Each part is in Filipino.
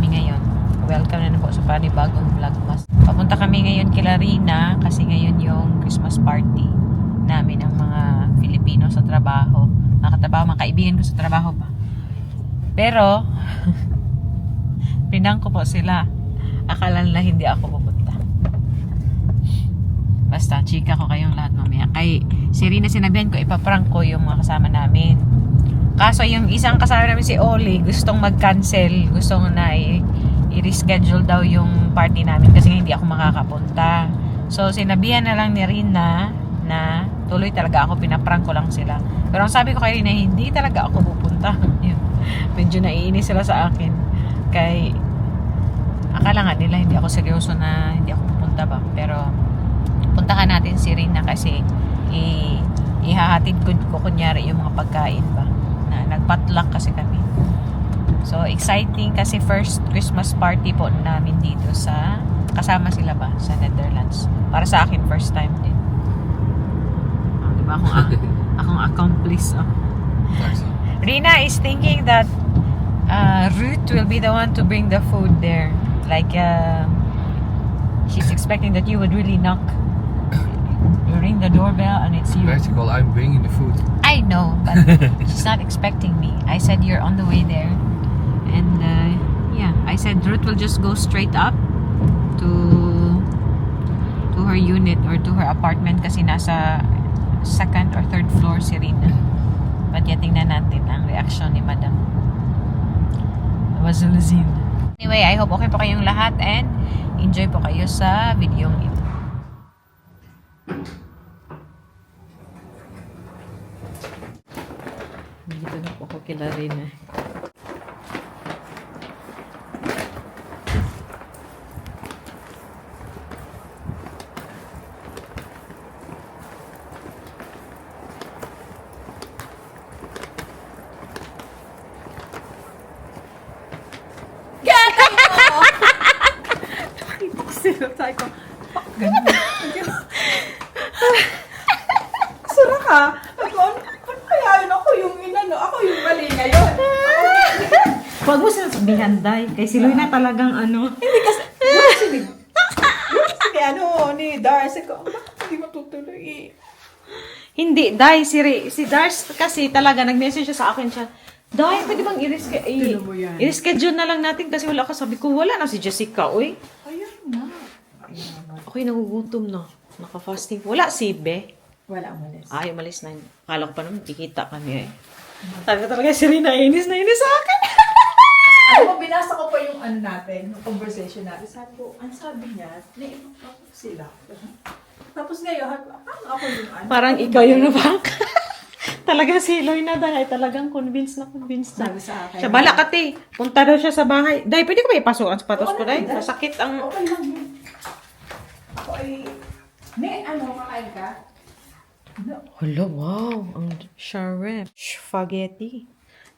kami ngayon. Welcome na po sa panibagong vlogmas. Papunta kami ngayon kila Rina kasi ngayon yung Christmas party namin ng mga Filipino sa trabaho. Mga katrabaho, mga kaibigan ko sa trabaho pa. Pero, pinang ko po sila. Akala nila hindi ako pupunta. Basta, chika ko kayong lahat mamaya. Kay si Rina sinabihan ko, ipaprank ko yung mga kasama namin. Kaso yung isang kasama namin si Oli, gustong mag-cancel. Gustong na i-reschedule daw yung party namin kasi hindi ako makakapunta. So, sinabihan na lang ni Rina na tuloy talaga ako, pinaprank ko lang sila. Pero ang sabi ko kay Rina, hindi talaga ako pupunta. Medyo naiinis sila sa akin. Kay, akala nga nila hindi ako seryoso na hindi ako pupunta ba. Pero, puntahan natin si Rina kasi ihahatid ko kunyari yung mga pagkain ba. Nagpatlock kasi kami. So, exciting kasi first Christmas party po namin dito sa, kasama sila ba sa Netherlands. Para sa akin, first time din. Diba akong accomplice. Rina is thinking that Ruth will be the one to bring the food there. Like, she's expecting that you would really knock. You ring the doorbell and it's you. Practical, I'm bringing the food. I know, but she's not expecting me. I said you're on the way there. And yeah, I said Ruth will just go straight up to her unit or to her apartment kasi nasa second or third floor si Rina. But yeah, tingnan natin ang reaction ni Madam. Wazulazin. Anyway, I hope okay po kayong lahat and enjoy po kayo sa video ito. Dito na po ako kila Rina. Sabi ko, ganun. Sura ka. Ano kaya yun ako yung inano? Ako yung mali ngayon. Huwag mo sila sabihan, Day. Kay si Loy na talagang ano. Hindi kasi, sige, ni Darcy ko, bakit hindi matutuloy eh? Hindi, Day. Si Dars kasi talaga nag-message siya sa akin siya. Day, pwede bang i-reschedule na lang natin kasi wala ka. Sabi ko, wala na si Jessica, uy. Ayun na. Ako'y nagugutom na. Naka-fasting. Wala si Be. Wala, umalis. Ay, umalis na. Akala ko pa naman, kikita kami eh. Talaga si Rina, inis na inis sa akin. Ano mo, binasa ko pa yung ano natin, yung conversation natin. Sabi ko, ang sabi niya, naibang ako sila. Tapos ngayon, ako yung ano. Parang ikaw yung nabank. Talaga si Loy na dahil talagang convinced na. Sabi sa akin. Siya, bala kati. Punta daw siya sa bahay. Day, pwede ko ba ipasok ang sapatos ko, Day? Masakit ang... Okay lang yun. Ako ay, kakain ka? No. Hala, wow. Ang shrimp. Spaghetti.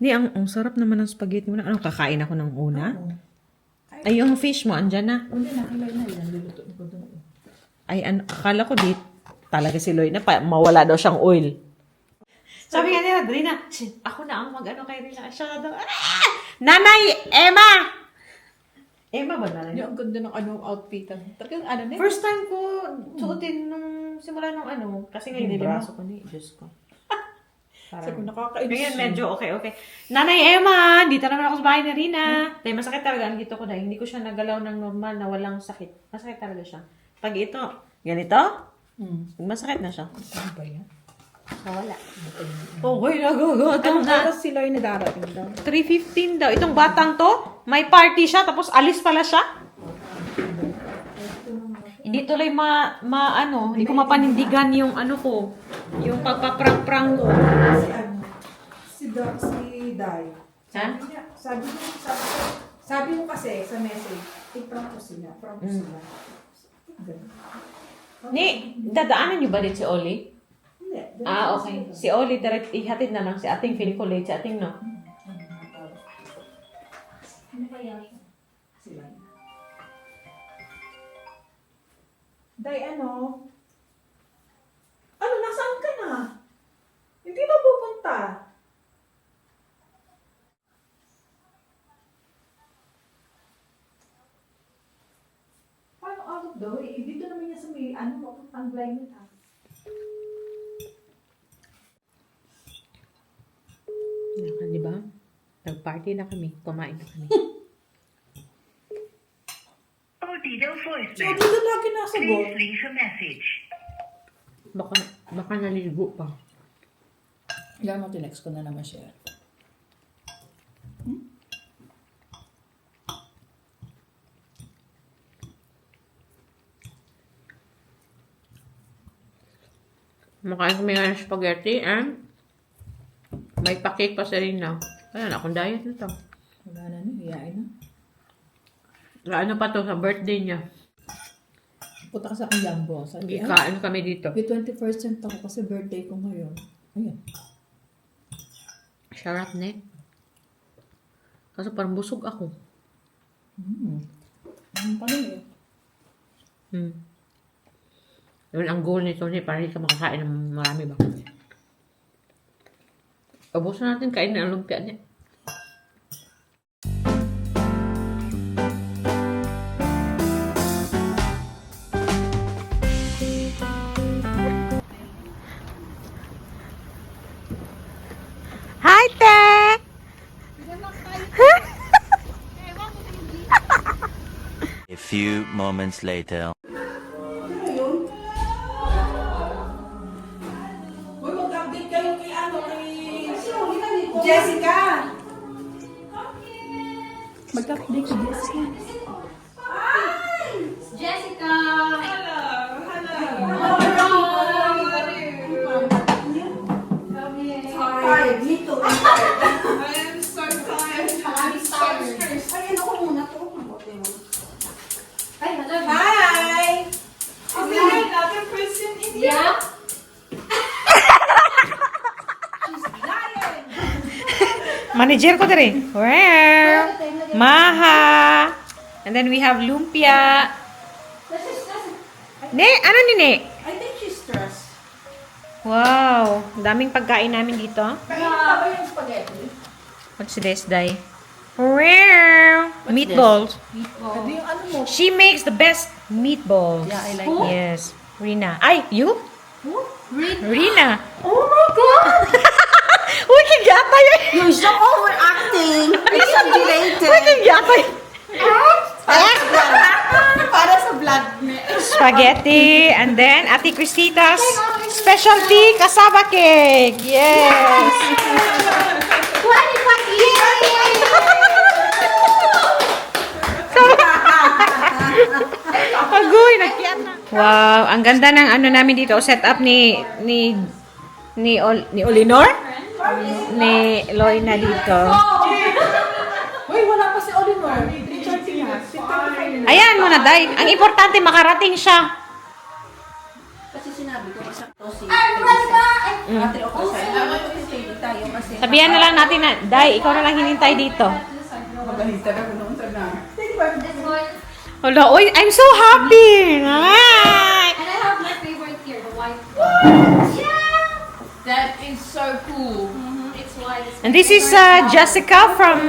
Hindi, ang sarap naman ng spaghetti mo. Ano, kakain ako ng una? Ay, yung fish mo, andyan na. Hindi, nakilay na yan. Luluto ko doon. Ay, akala ko di talaga si Loy na mawala daw siyang oil. Sabi nga nila, Rina, ako na ang mag-ano kay Rina. Siya daw, Nanay Emma! Emma ba nanay? Yung ang ganda ng outfit. Talagang na. First time ko suotin nung simula nung kasi ngayon yung braso ko ni Diyos ko. Sabi ko, nakakainis. Ngayon medyo okay. Nanay Emma, dito naman ako sa bahay ni Rina. Dahil masakit talaga ang dito ko dahil hindi ko siya nagalaw ng normal na walang sakit. Masakit talaga siya. Pag ito, ganito, masakit na siya. Ano ba yan? Wala. Okay, nagagatam Anong na. oras sila yung nadarating daw? 3:15 daw. Itong batang to, may party siya, tapos alis pala siya. Hindi tuloy hindi ko mapanindigan yung ko, yung pagpaprang-prang ko. Si Day. Ha? Sabi mo kasi sa message, i-prank ko sila. Ni, dadaanan niyo ba din si Oli? Hindi. Okay. Si Oli, direct ihatid na lang si ating feeling ko late si ating, no? Ano kaya sila? Day, nasaan ka na? Hindi ba pupunta? daw. Eh, dito naman niya sa may, ano, ang blind nila. Di ba? Nag-party na kami. Kumain na kami. Audio So, voicemail. dito lagi nasagot. Please leave a message. Baka naligo pa. Yan mo, tinext ko na naman siya. Makain kami ng spaghetti and may pa-cake pa sa rin na. Ayan, akong diet na to. Wala na, hiyain na. Ano pa to sa birthday niya? Punta ka sa aking Jumbo. Sabi, ay, Kain kami dito. may 20% ako kasi birthday ko ngayon. Ayan. Sarap ne. Kaso parang busog ako. Ano pala eh? Yun ang goal nito ni para hindi ka makakain ng marami ba? Ubusin natin kain ng lumpia niya. Hi, Te! A few moments later. Uy, mag-update kayo kay Jessica! Mag-update kay Jessica. Jessica! Tired, me too. Ay, hello. Hi! Yeah? Manager ko dere. Wow! Maha! And then we have lumpia. Ne, ano ni Ne? I think she's stressed. Wow! Daming pagkain namin dito. Kaya ba yung spaghetti? What's this, Day? Wow! Meatballs. Ano yung ano mo? She makes the best meatballs. Yeah, I like Who? Yes. Rina. Ay, you? Rina. Oh my God! Uy, kagata yun. You're so overacting! Exaggerated! Uy, kagata yun. Para sa vlog niya. Spaghetti. And then, Ate Cristita's specialty cassava cake. Yes. Agoy, nagkiat na. Wow, ang ganda ng ano namin dito, setup ni Olinor? Ni Loina dito. Uy, wala pa si Olinor. Richard siya. Ayan muna, Day. Ang importante, makarating siya. Kasi sinabi ko, masakto si Ate Okasay. Hindi tayo kasi. Sabihan na lang natin na, Day, ikaw na lang hinintay dito. Magalita na ko noon sa na. This one. Hala, oy, I'm so happy! Ay! And I have my favorite here, the white one. Yeah! That is so cool. It's white. It's And this is Jessica from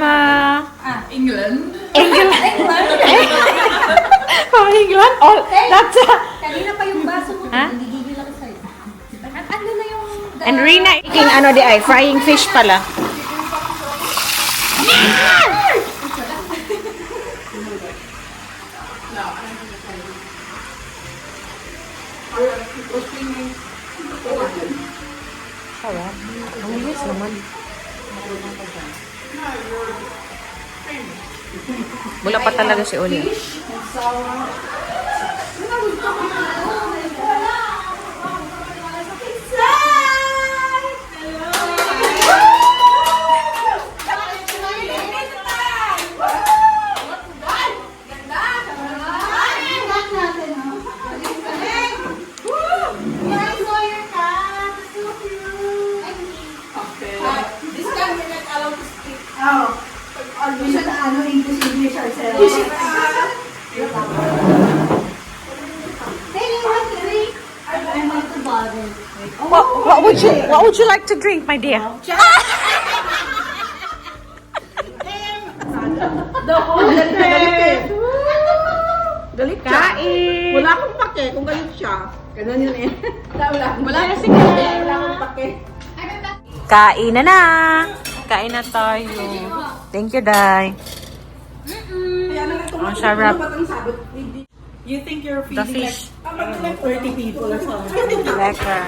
England. England. From England? Oh, that's Kanina pa yung baso mo. Ha? Nagigigil ako sa'yo. At ano na yung... And Rina eating ano di ay, frying fish pala. Sarap. Ang linis naman. Wala pa talaga si Oli. This time we're not allowed to speak. What would you like to drink, my dear? Galit siya. Kain! Wala akong pake kung galit siya. Ganun yun eh. Wala kasi wala akong pake. Kain na! Kain na tayo. Thank you, Day. Kaya na ito. Ang sarap. You think you're The feeding fish. like 30 people or something? Lekker.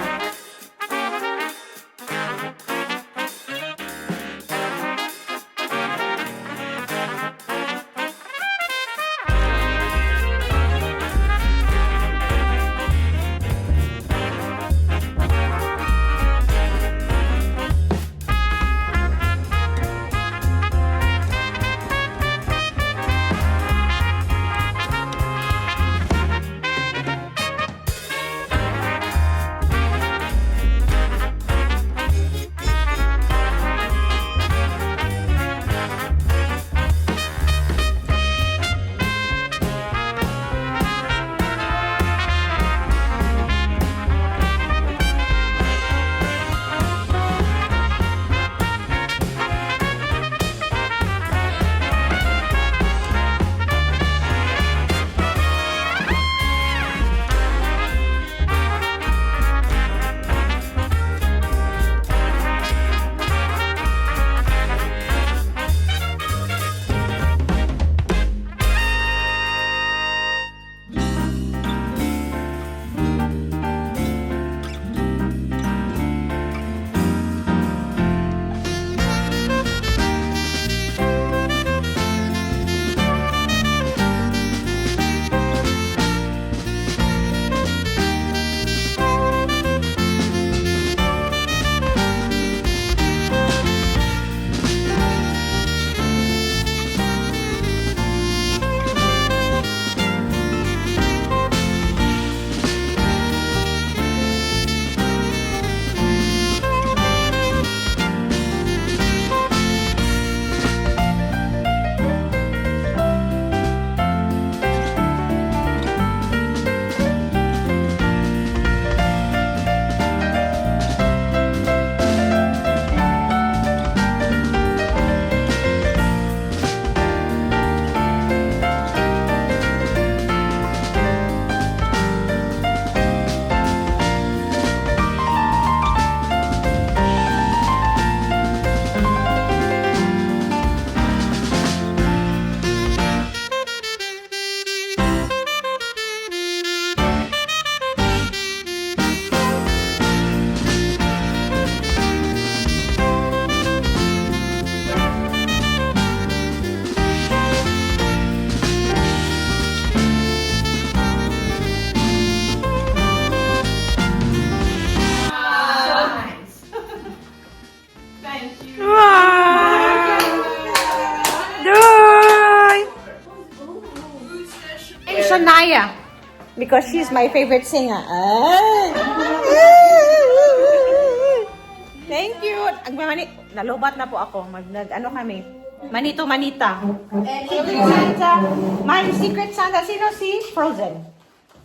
Shania, because she's my favorite singer. Thank you. Nalobat na po ako. Ano kami? Manito Manita. Secret Santa. My Secret Santa. Sino si Frozen?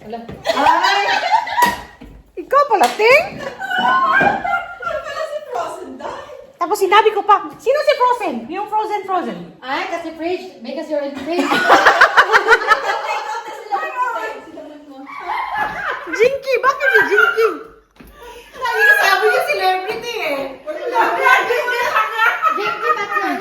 Ay! Ikaw pala, Ting? Tapos sinabi ko pa, sino si Frozen? Yung Frozen. Ay, kasi fridge. Because you're in fridge. Jinky! Bakit si Jinky? Sabi niya celebrity eh. Jinky Backyard.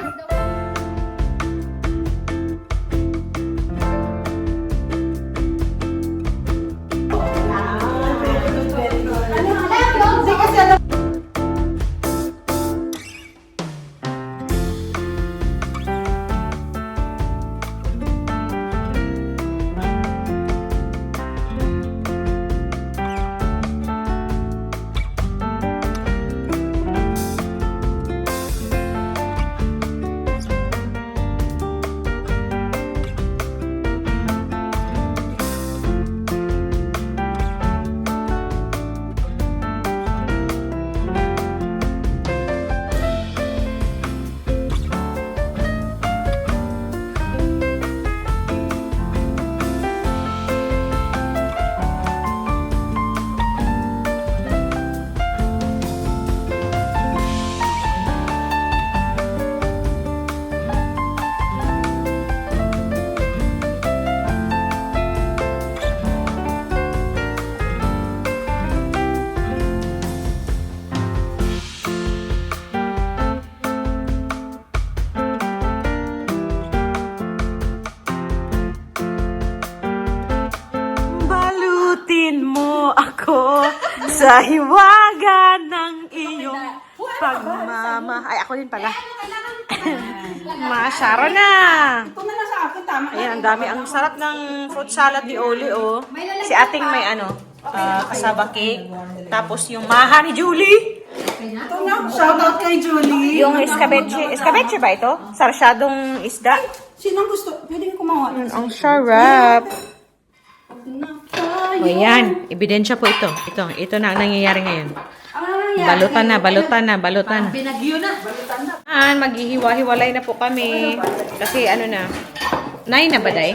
sa hiwaga ng iyong pagmama. Ay, ako din pala. Masyaro na. Ito na lang sa akin, tama. Ayan, ang dami. Ang sarap ng fruit salad ni Oli, oh. Si ating may kasaba cake. Tapos yung maha ni Julie. Ito na, shoutout kay Julie. Yung escabeche. Escabeche ba ito? Sarsyadong isda. Sinong gusto? Pwede ko kumawa. Ang sarap. O yan, ebidensya po ito. Ito na ang nangyayari ngayon. Balutan na. Binagyo na. Maghihiwa-hiwalay na po kami. Kasi na, 9 na ba, Day?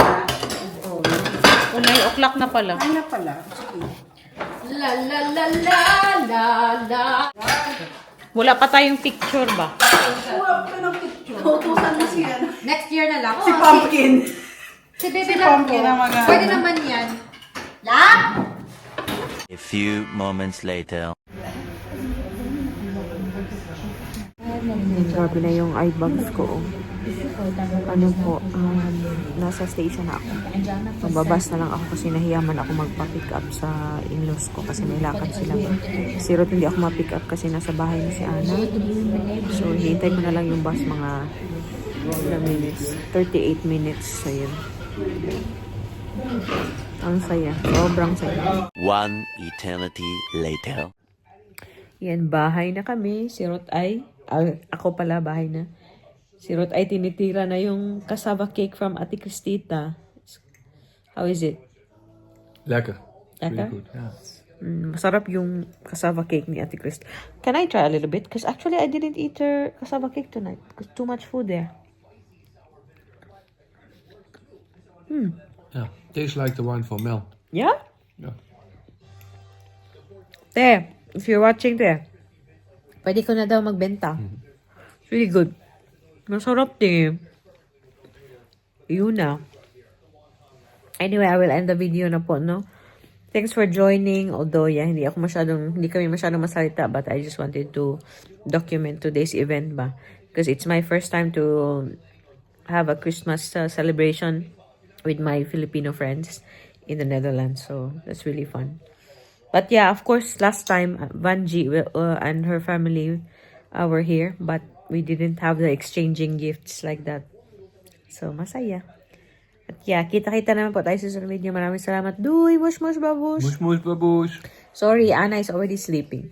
O 9 o'clock na pala. Ay na pala. Sige. La la la la la la. Wala pa tayong picture ba? Huwag ka ng picture. Tutusan na siya. Next year na lang. Si Pumpkin. Si Bebe lang po. Pumpkin ang mag-ano. Pwede naman yan. La? A few moments later. Grabe na yung eye bags ko. Nasa station na ako. Babas na lang ako kasi nahiyaman ako magpa-pick up sa in-laws ko kasi may lakad sila. Si Ruth hindi ako ma-pick up kasi nasa bahay ni si Ana. So, hihintay ko na lang yung bus mga ilang minutes. 38 minutes. So, yun. Ang saya. Sobrang saya. One eternity later. Yan, bahay na kami. Si Ruth ay, ako pala, bahay na. Si Ruth ay tinitira na yung cassava cake from Ate Cristita. How is it? Lekker. Lekker? Really good, yeah. Masarap yung cassava cake ni Ate Crist. Can I try a little bit? Because actually, I didn't eat her cassava cake tonight. Because too much food there. Yeah, tastes like the one from Mel. Yeah? Yeah. Te, if you're watching te, pwede ko na daw magbenta. It's really good. Masarap te. Yun na. Anyway, I will end the video na po, no? Thanks for joining. Although, yeah, hindi kami masyadong masalita, but I just wanted to document today's event ba? Because it's my first time to have a Christmas celebration with my Filipino friends in the Netherlands. So, that's really fun. But yeah, of course, last time, Vanji and her family were here, but we didn't have the exchanging gifts like that. So, masaya. At yeah, kita-kita naman po tayo sa social media. Maraming salamat. Duy, mush, babush. Mush, mush, babush. Sorry, Anna is already sleeping.